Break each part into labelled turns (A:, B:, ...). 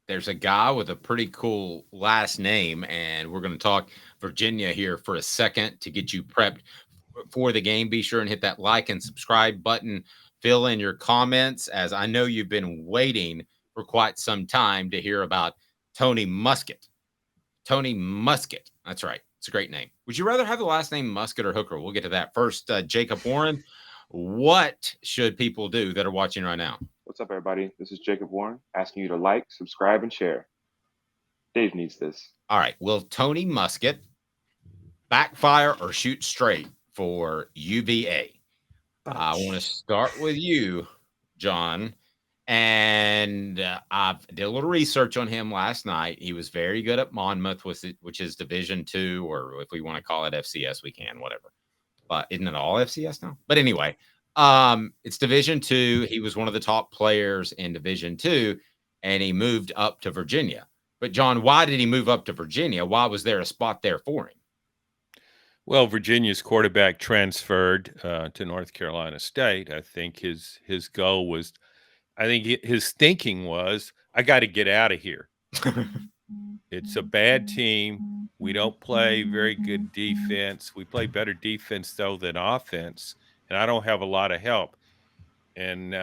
A: there's a guy with a pretty cool last name, and we're going to talk Virginia here for a second to get you prepped for the game. Be sure and hit that like and subscribe button. Fill in your comments, as I know you've been waiting for quite some time to hear about Tony Muskett. Tony Muskett. That's right. It's a great name. Would you rather have the last name Muskett or Hooker? We'll get to that. First, Jacob Warren, what should people do that are watching right now?
B: What's up, everybody? This is Jacob Warren asking you to like, subscribe, and share. Dave needs this.
A: All right. Will Tony Muskett backfire or shoot straight for UVA? I want to start with you, John. And I did a little research on him last night. He was very good at Monmouth, which is Division II, or if we want to call it FCS, we can, whatever. But isn't it all FCS now? But anyway, it's Division II. He was one of the top players in Division II, and he moved up to Virginia. But John, why did he move up to Virginia? Why was there a spot there for him?
C: Well, Virginia's quarterback transferred to North Carolina State. I think his goal was, his thinking was, I got to get out of here. It's a bad team. We don't play very good defense. We play better defense, though, than offense, and I don't have a lot of help. And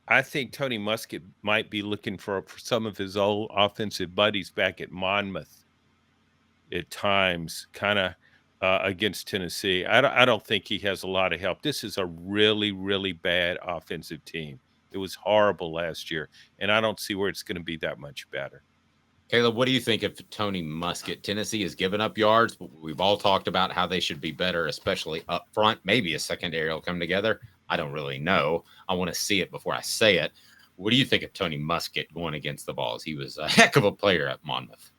C: I think Tony Muskett might be looking for some of his old offensive buddies back at Monmouth at times, kind of against Tennessee. I don't think he has a lot of help. This is a really, really bad offensive team. It was horrible last year, and I don't see where it's going to be that much better.
A: Caleb, what do you think of Tony Muskett? Tennessee has given up yards, but we've all talked about how they should be better, especially up front. Maybe a secondary will come together. I don't really know. I want to see it before I say it. What do you think of Tony Muskett going against the Vols? He was a heck of a player at Monmouth.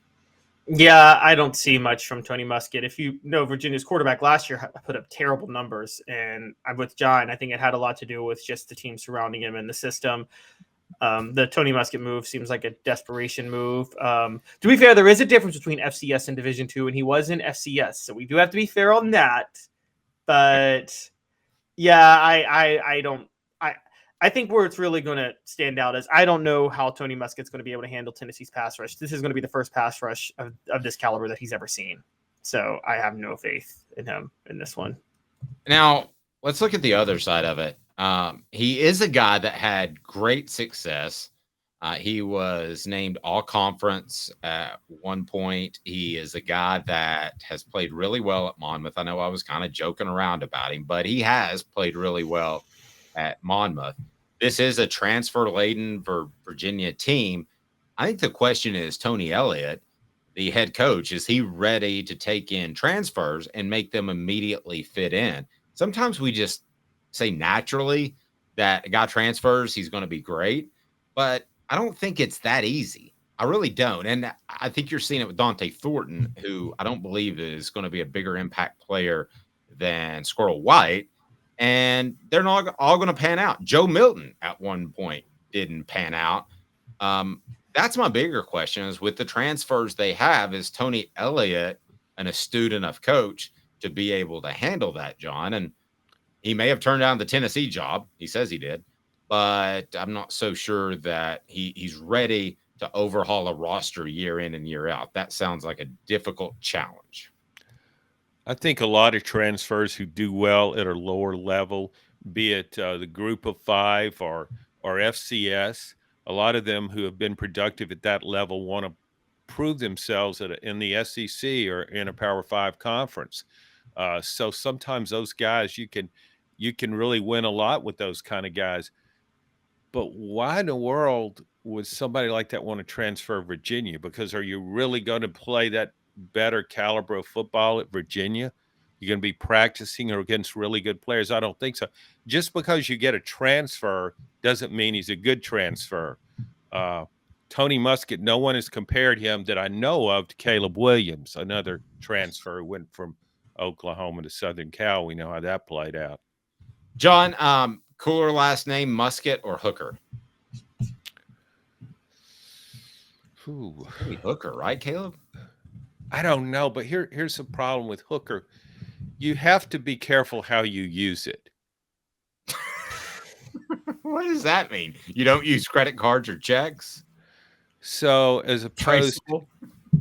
D: Yeah, I don't see much from Tony Muskett. If you know, Virginia's quarterback last year put up terrible numbers, and I'm with John. I think it had a lot to do with just the team surrounding him and the system. The Tony Muskett move seems like a desperation move. To be fair, there is a difference between FCS and Division II, and he was in FCS, so we do have to be fair on that. But yeah, I think where it's really going to stand out is I don't know how Tony Muskett's going to be able to handle Tennessee's pass rush. This is going to be the first pass rush of this caliber that he's ever seen. So I have no faith in him in this one.
A: Now, let's look at the other side of it. He is a guy that had great success. He was named all conference at one point. He is a guy that has played really well at Monmouth. I know I was kind of joking around about him, but he has played really well at Monmouth. This is a transfer-laden Virginia team. I think the question is, Tony Elliott, the head coach, is he ready to take in transfers and make them immediately fit in? Sometimes we just say naturally that a guy transfers, he's going to be great, but I don't think it's that easy. I really don't. And I think you're seeing it with Dante Thornton, who I don't believe is going to be a bigger impact player than Squirrel White. And they're not all going to pan out. Joe Milton at one point didn't pan out. That's my bigger question is with the transfers they have, is Tony Elliott an astute enough coach to be able to handle that, John? And he may have turned down the Tennessee job. He says he did, but I'm not so sure that he's ready to overhaul a roster year in and year out. That sounds like a difficult challenge.
C: I think a lot of transfers who do well at a lower level, be it the group of five or FCS, a lot of them who have been productive at that level want to prove themselves in the SEC or in a Power 5 conference. So sometimes those guys, you can really win a lot with those kind of guys. But why in the world would somebody like that want to transfer Virginia? Because are you really going to play that better caliber of football at Virginia? You're going to be practicing against really good players? I don't think so. Just because you get a transfer doesn't mean he's a good transfer. Tony Muskett, no one has compared him that I know of to Caleb Williams, another transfer who went from Oklahoma to Southern Cal. We know how that played out.
A: John, cooler last name, Muskett or Hooker?
C: Ooh.
A: Maybe Hooker, right, Caleb?
C: I don't know, but here's the problem with Hooker. You have to be careful how you use it.
A: What does that mean? You don't use credit cards or checks?
C: So as opposed
A: Traceable.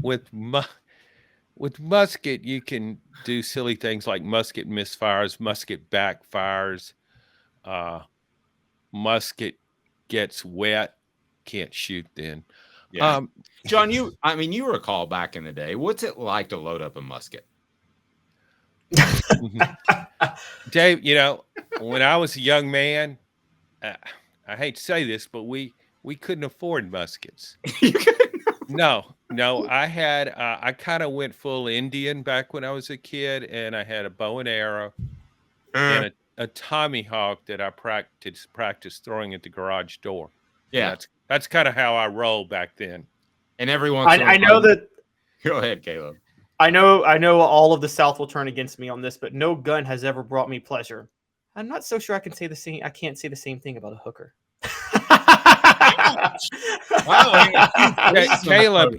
C: with Muskett, you can do silly things like Muskett misfires, Muskett backfires, Muskett gets wet, can't shoot then.
A: Yeah. John, you recall back in the day, what's it like to load up a musket?
C: Dave, when I was a young man, I hate to say this, but we couldn't afford muskets. No, I kind of went full Indian back when I was a kid, and I had a bow and arrow and a Tomahawk that I practiced throwing at the garage door.
A: Yeah.
C: And that's kind of how I rolled back then.
A: And everyone,
D: I know that.
A: Go ahead, Caleb.
D: I know all of the South will turn against me on this, but no gun has ever brought me pleasure. I'm not so sure I can say the same. I can't say the same thing about a hooker.
C: Caleb,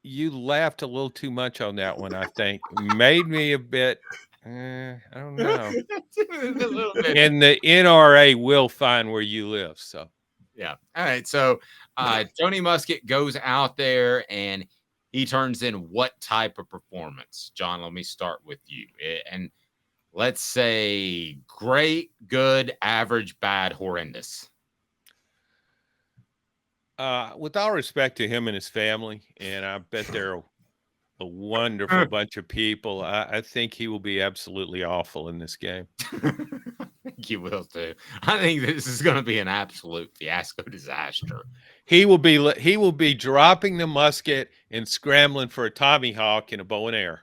C: you laughed a little too much on that one. I think made me a bit. I don't know. And the NRA will find where you live. So
A: yeah. All right. So Tony Muskett goes out there and he turns in what type of performance? John, let me start with you. And let's say great, good, average, bad, horrendous.
C: With all respect to him and his family, and I bet they're a wonderful bunch of people, I think he will be absolutely awful in this game.
A: You will too. I think this is going to be an absolute fiasco disaster.
C: He will be dropping the musket and scrambling for a Tomahawk and a bow and arrow.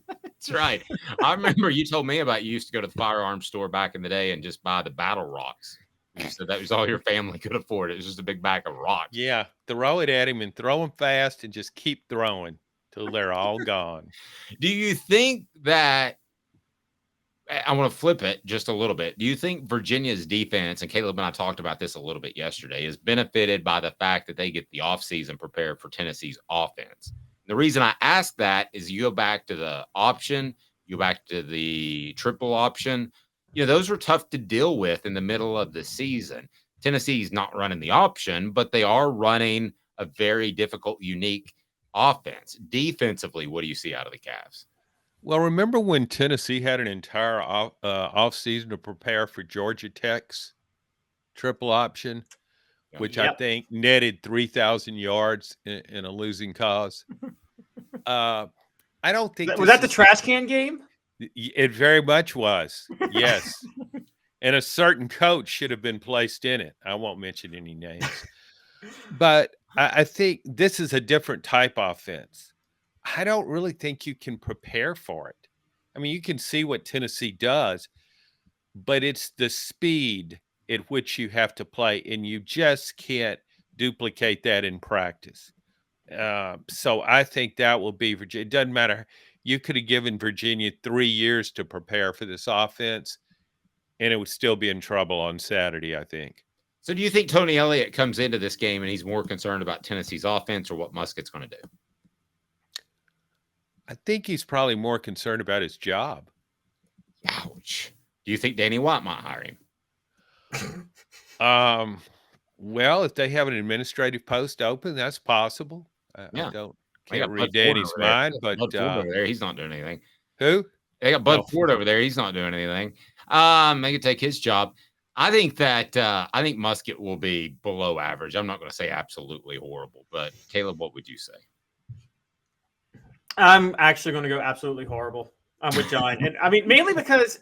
A: That's right. I remember you told me about you used to go to the firearms store back in the day and just buy the battle rocks. You said that was all your family could afford. It was just a big bag of rocks.
C: Yeah, throw it at him and throw them fast and just keep throwing till they're all gone.
A: Do you think that I want to flip it just a little bit? Do you think Virginia's defense, and Caleb and I talked about this a little bit yesterday, is benefited by the fact that they get the offseason prepared for Tennessee's offense? The reason I ask that is you go back to the option, you go back to the triple option. Those were tough to deal with in the middle of the season. Tennessee's not running the option, but they are running a very difficult, unique offense. Defensively, what do you see out of the Cavs?
C: Well, remember when Tennessee had an entire offseason to prepare for Georgia Tech's triple option, which I think netted 3,000 yards in a losing cause? I don't think
D: was that the trash can game?
C: It very much was, yes. And a certain coach should have been placed in it. I won't mention any names. But I think this is a different type offense. I don't really think you can prepare for it. I mean, you can see what Tennessee does, but it's the speed at which you have to play, and you just can't duplicate that in practice. So I think that will be Virginia. It doesn't matter. You could have given Virginia 3 years to prepare for this offense, and it would still be in trouble on Saturday, I think.
A: So do you think Tony Elliott comes into this game and he's more concerned about Tennessee's offense or what Muskett's going to do?
C: I think he's probably more concerned about his job.
A: Ouch. Do you think Danny White might hire
C: him? Well, if they have an administrative post open, that's possible. I can't read Danny's mind, but
A: Bud Ford over there, he's not doing anything.
C: Who?
A: They got Bud Ford over there. He's not doing anything. They could take his job. I think Muskett will be below average. I'm not going to say absolutely horrible, but Caleb, what would you say?
D: I'm actually going to go absolutely horrible. I'm with John. And I mean, mainly because,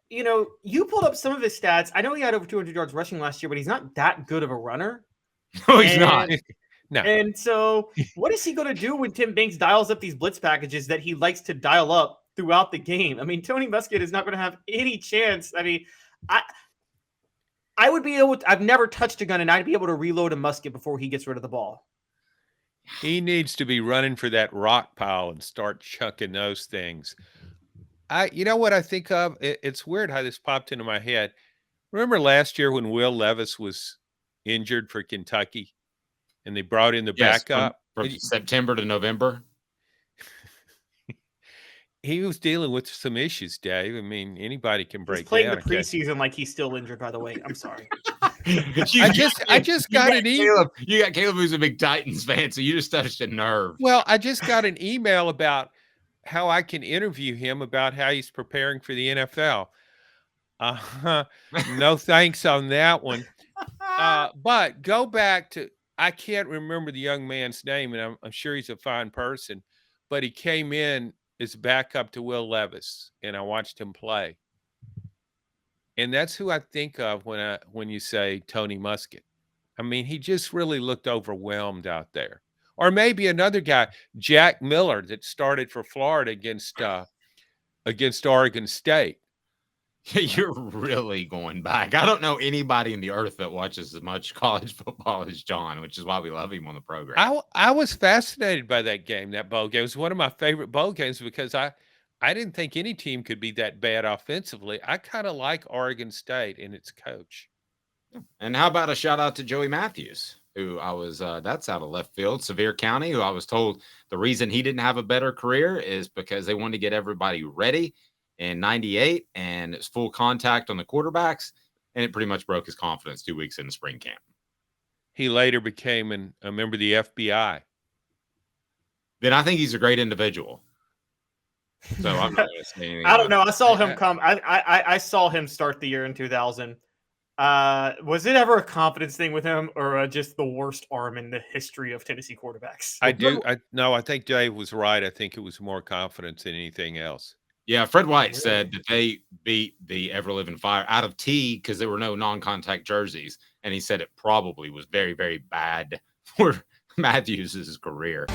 D: you pulled up some of his stats. I know he had over 200 yards rushing last year, but he's not that good of a runner.
A: No, he's not.
C: No.
D: And so what is he going to do when Tim Banks dials up these blitz packages that he likes to dial up throughout the game? I mean, Tony Muskett is not going to have any chance. I mean, I would be able to, I've never touched a gun, and I'd be able to reload a musket before he gets rid of the ball.
C: He needs to be running for that rock pile and start chucking those things. You know what I think of? It's weird how this popped into my head. Remember last year when Will Levis was injured for Kentucky and they brought in the backup?
A: From September to November.
C: He was dealing with some issues, Dave. I mean, anybody can break
D: down. He's playing
C: down.
D: the preseason like he's still injured, by the way. I'm sorry.
C: I just got an email.
A: You got Caleb, who's a big Titans fan, so you just touched a nerve.
C: Well, I just got an email about how I can interview him about how he's preparing for the NFL. No thanks on that one. But go back to, I can't remember the young man's name, and I'm sure he's a fine person, but he came in as backup to Will Levis, and I watched him play. And that's who I think of when you say Tony Muskett. I mean, he just really looked overwhelmed out there. Or maybe another guy, Jack Miller, that started for Florida against Oregon State.
A: You're really going back. I don't know anybody in the earth that watches as much college football as John, which is why we love him on the program.
C: I was fascinated by that game, that bowl game. It was one of my favorite bowl games because I didn't think any team could be that bad offensively. I kind of like Oregon State and its coach.
A: And how about a shout out to Joey Matthews, who I was, that's out of left field, Sevier County, who I was told the reason he didn't have a better career is because they wanted to get everybody ready in 98 and it's full contact on the quarterbacks. And it pretty much broke his confidence 2 weeks in the spring camp.
C: He later became a member of the FBI.
A: Then I think he's a great individual. So I'm not going to say anything.
D: I don't know. I saw him come. I saw him start the year in 2000. Was it ever a confidence thing with him, or just the worst arm in the history of Tennessee quarterbacks?
C: I think Dave was right. I think it was more confidence than anything else.
A: Yeah, Fred White said that they beat the Ever Living Fire out of T because there were no non-contact jerseys, and he said it probably was very, very bad for Matthews' career.